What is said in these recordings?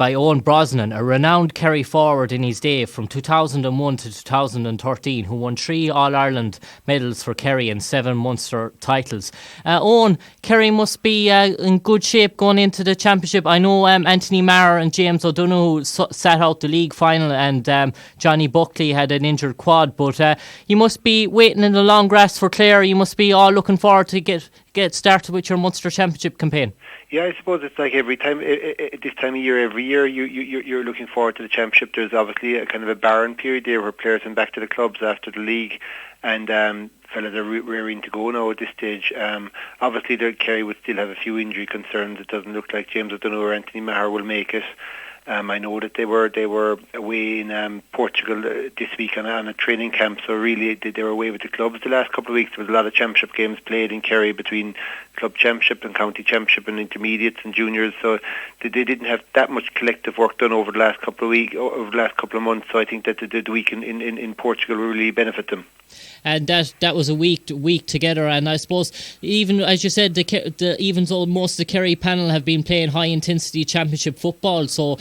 by Eoin Brosnan, a renowned Kerry forward in his day from 2001 to 2013, who won 3 All-Ireland medals for Kerry and 7 Munster titles. Eoin, Kerry must be in good shape going into the championship. I know Anthony Maher and James O'Donoghue sat out the league final, and Johnny Buckley had an injured quad, but you must be waiting in the long grass for Clare. You must be all looking forward to get started with your Munster Championship campaign. Yeah, I suppose it's like every time, this time of year, every year, you're looking forward to the championship. There's obviously a kind of a barren period there where players went back to the clubs after the league, and fellas are rearing to go now at this stage. Obviously, Kerry would still have a few injury concerns. It doesn't look like James O'Donoghue or Anthony Maher will make it. I know that they were away in Portugal this week on a training camp, so really they were away with the clubs the last couple of weeks. There was a lot of championship games played in Kerry between club championship and county championship and intermediates and juniors, so they didn't have that much collective work done over the last couple of months. So I think that the week in Portugal will really benefit them. And that was a week together, and I suppose even as you said, even though most of the Kerry panel have been playing high intensity championship football, so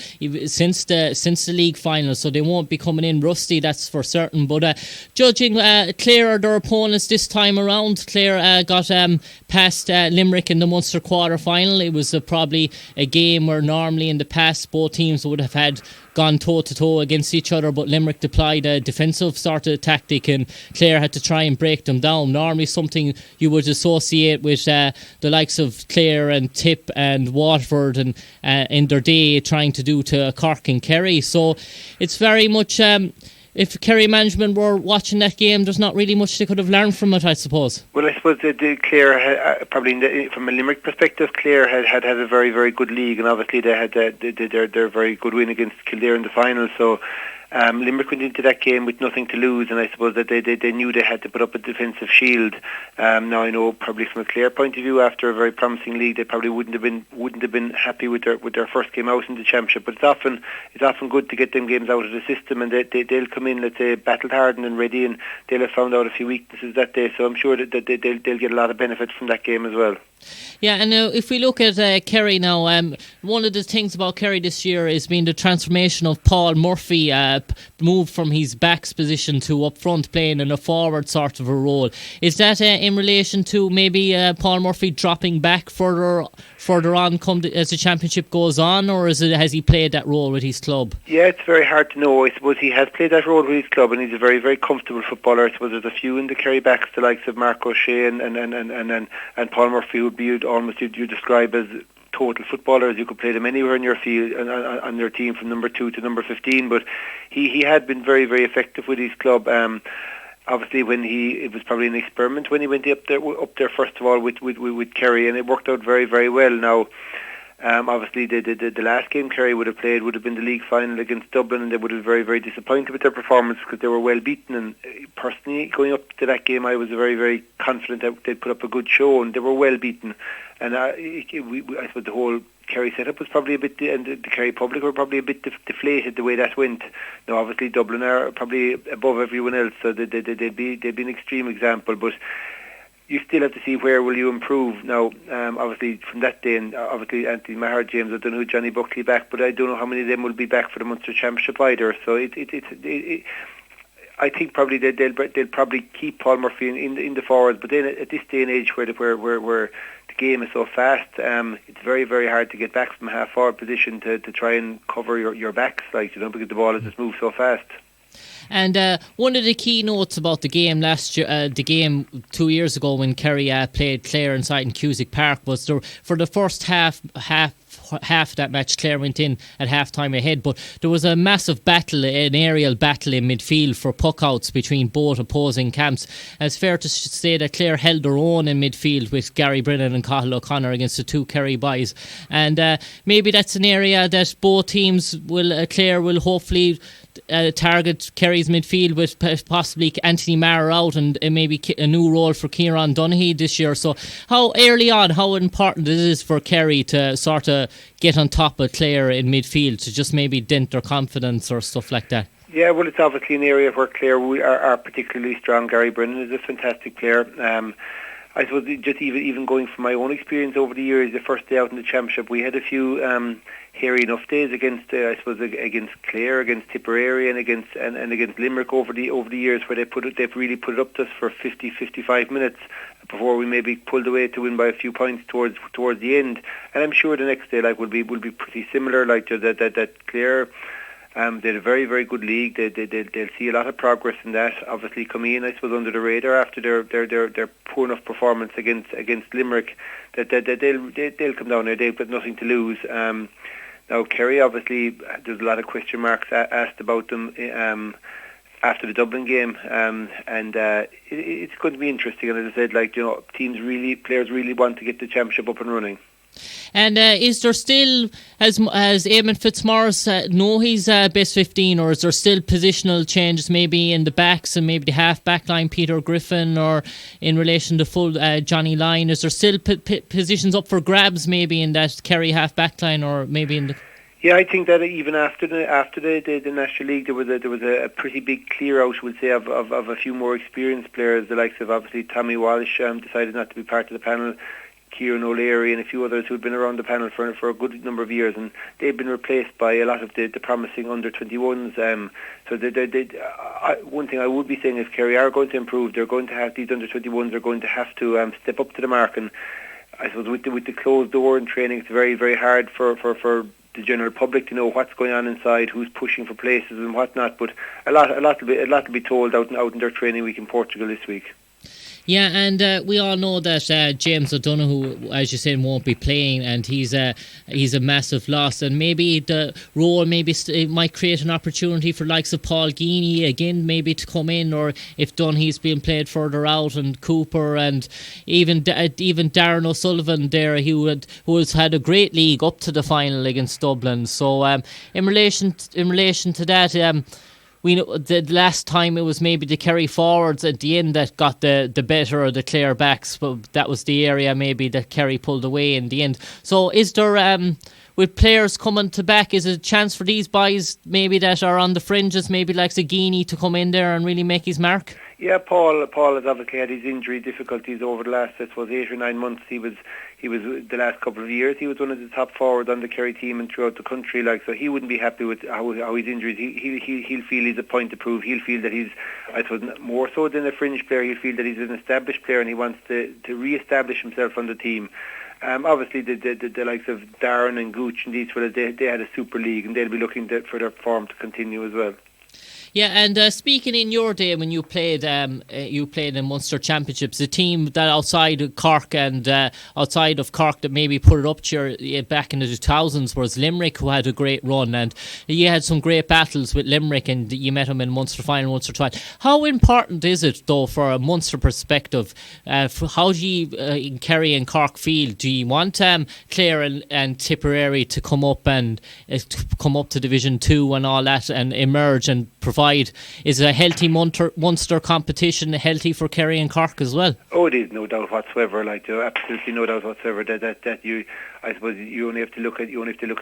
since the league final, so they won't be coming in rusty, that's for certain. But judging Clare or their opponents this time around, Clare got past Limerick in the Munster quarter final. It was probably a game where normally in the past both teams would have had gone toe-to-toe against each other, but Limerick deployed a defensive sort of tactic and Clare had to try and break them down. Normally something you would associate with the likes of Clare and Tip and Waterford and in their day trying to do to Cork and Kerry. So it's very much... if Kerry management were watching that game, there's not really much they could have learned from it, I suppose. Well, I suppose Clare, probably from a Limerick perspective, Clare had a very, very good league, and obviously they had their very good win against Kildare in the final. So Limerick went into that game with nothing to lose, and I suppose that they knew they had to put up a defensive shield. Now I know probably from a Clare point of view, after a very promising league, they probably wouldn't have been happy with their first game out in the championship. But it's often good to get them games out of the system, and they'll come in, let's say, battle hardened and ready, and they'll have found out a few weaknesses that day. So I'm sure that they'll get a lot of benefit from that game as well. Yeah, and if we look at Kerry now, one of the things about Kerry this year has been the transformation of Paul Murphy, moved from his backs position to up front, playing in a forward sort of a role. Is that in relation to maybe Paul Murphy dropping back further on as the championship goes on, or has he played that role with his club? Yeah, it's very hard to know. I suppose he has played that role with his club, and he's a very, very comfortable footballer. I suppose there's a few in the Kerry backs, the likes of Mark O'Shea and Paul Murphy, would be almost you describe as total footballers. You could play them anywhere in your field on their team from number 2 to number 15. But he had been very, very effective with his club. Obviously, it was probably an experiment when he went up there first of all with Kerry, and it worked out very, very well. Now, obviously, the last game Kerry would have played would have been the league final against Dublin, and they would have been very, very disappointed with their performance because they were well beaten. And personally, going up to that game, I was very, very confident that they'd put up a good show, and they were well beaten. And I suppose the whole Kerry setup was probably a bit, and the Kerry public were probably a bit deflated the way that went. Now, obviously, Dublin are probably above everyone else, so they'd be an extreme example, but you still have to see where will you improve. Now, obviously, from that day, and obviously Anthony Maher, James O'Donoghue, Johnny Buckley back, but I don't know how many of them will be back for the Munster Championship either. So I think probably they'll probably keep Paul Murphy in the forwards, but then at this day and age where the game is so fast, it's very, very hard to get back from a half forward position to try and cover your backs, because the ball has just moved so fast. And one of the key notes about the game last year, the game 2 years ago when Kerry played Clare inside in Cusack Park, was for the first half of that match, Clare went in at half-time ahead, but there was a massive battle, an aerial battle in midfield for puck-outs between both opposing camps. And it's fair to say that Clare held their own in midfield with Gary Brennan and Cathal O'Connor against the two Kerry boys. And maybe that's an area that both teams Clare will hopefully target Kerry's midfield with possibly Anthony Maher out and maybe a new role for Kieran Donoghue this year. So how important it is for Kerry to sort of get on top of Clare in midfield, to just maybe dent their confidence or stuff like that? Yeah, well, it's obviously an area where Clare are particularly strong. Gary Brennan is a fantastic player. I suppose just even going from my own experience over the years, the first day out in the championship, we had a few hairy enough days against against Clare, against Tipperary, and against Limerick over the years, where they've really put it up to us for 50-55 minutes before we maybe pulled away to win by a few points towards the end. And I'm sure the next day will be pretty similar. Like that Clare. They had a very, very good league. They'll see a lot of progress in that. Obviously, coming in, I suppose, under the radar after their poor enough performance against Limerick, that they'll come down there. They've got nothing to lose. Now, Kerry, obviously, there's a lot of question marks asked about them after the Dublin game, and it's going to be interesting. And as I said, players really want to get the championship up and running. And is there still, as Eamon Fitzmaurice know his best 15, or is there still positional changes maybe in the backs and maybe the half back line, Peter Griffin, or in relation to full Johnny Lyon? Is there still positions up for grabs maybe in that Kerry half back line, or maybe in the... Yeah, I think that even after the National League, there was a pretty big clear out, we'll say, of a few more experienced players. The likes of obviously Tommy Walsh decided not to be part of the panel. Kieran O'Leary and a few others who'd been around the panel for a good number of years, and they've been replaced by a lot of the promising under-21s. One thing I would be saying, if Kerry are going to improve, they're going to have these under-21s are going to have to step up to the mark. And I suppose with the closed door in training, it's very, very hard for the general public to know what's going on inside, who's pushing for places and whatnot. But a lot will be told out in their training week in Portugal this week. Yeah, and we all know that James O'Donoghue, as you said, won't be playing, and he's a massive loss. And maybe the role might create an opportunity for likes of Paul Geaney again, maybe to come in, or if Donaghy's being played further out, and Cooper, and even Darren O'Sullivan there, who has had a great league up to the final against Dublin. So in relation to that. We know the last time it was maybe the Kerry forwards at the end that got the better of the Clare backs, but that was the area maybe that Kerry pulled away in the end. So is there, with players coming to back, is it a chance for these boys maybe that are on the fringes, maybe like Zagini, to come in there and really make his mark? Yeah, Paul has obviously had his injury difficulties over the last, I suppose, 8 or 9 months. He was the last couple of years. He was one of the top forwards on the Kerry team and throughout the country. So he wouldn't be happy with how he's injured. He'll feel he's a point to prove. He'll feel that he's, I suppose, more so than a fringe player. He'll feel that he's an established player and he wants to re-establish himself on the team. Obviously, the likes of Darren and Gooch and these fellas, they had a super league, and they'll be looking for their form to continue as well. Yeah, and speaking in your day when you played in Munster Championships, the team that outside of Cork that maybe put it up to you back in the 2000s was Limerick, who had a great run, and you had some great battles with Limerick, and you met them in Munster final once or twice. How important is it, though, for a Munster perspective? How do you in Kerry and Cork feel? Do you want Clare and Tipperary to come up to Division 2 and all that, and emerge and provide? Is a healthy Munster competition healthy for Kerry and Cork as well? Oh, it is, no doubt whatsoever. Absolutely no doubt whatsoever. That you, I suppose, you only have to look at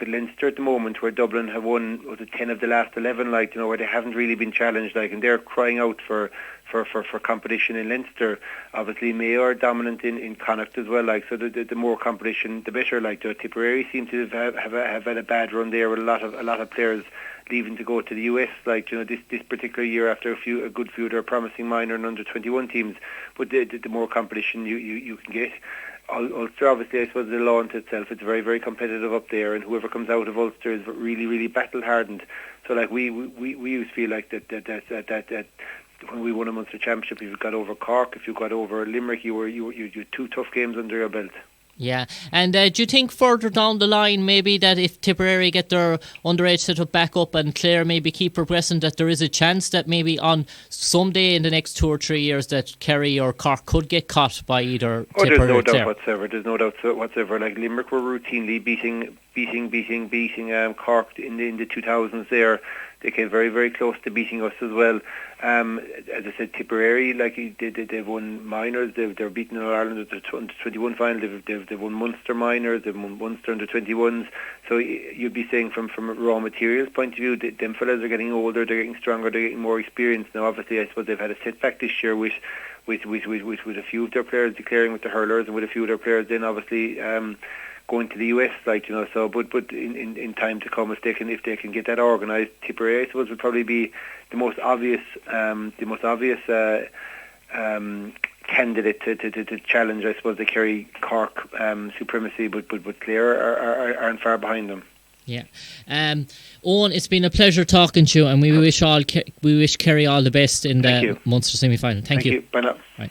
Leinster at the moment, where Dublin have won 10 of the last 11. Where they haven't really been challenged. And they're crying out for competition in Leinster. Obviously, Mayo are dominant in Connacht as well. So the more competition, the better. Tipperary seem to have had a bad run there with a lot of players leaving to go to the US, this particular year after a good few of their promising minor and under-21 teams. But the more competition you can get. Ulster, obviously, I suppose, the law unto itself. It's very, very competitive up there, and whoever comes out of Ulster is really, really battle-hardened. So, we used to feel like that when we won a Munster Championship, if you got over Cork, if you got over Limerick, you had 2 tough games under your belt. Yeah, and do you think further down the line maybe that if Tipperary get their underage setup back up and Clare maybe keep progressing, that there is a chance that maybe on someday in the next 2 or 3 years that Kerry or Cork could get caught by either Tipperary or Clare? There's no doubt whatsoever. Limerick were routinely beating Cork in the 2000s there. They came very, very close to beating us as well. As I said, Tipperary, they've won minors. They're beating Ireland at the 21 final. They've won Munster minors. They've won Munster under 21s. So you'd be saying from a raw materials point of view, them fellas are getting older. They're getting stronger. They're getting more experience now. Obviously, I suppose they've had a setback this year with with a few of their players declaring with the hurlers, and with a few of their players then obviously going to the US, so but in time to come, if they can get that organised, Tipperary, I suppose, would probably be the most obvious candidate to challenge, I suppose, the Kerry Cork supremacy, but Clare aren't far behind them. Yeah. Eoin, it's been a pleasure talking to you, and we wish Kerry all the best in the Munster semi-final. Thank you. Bye now. Right.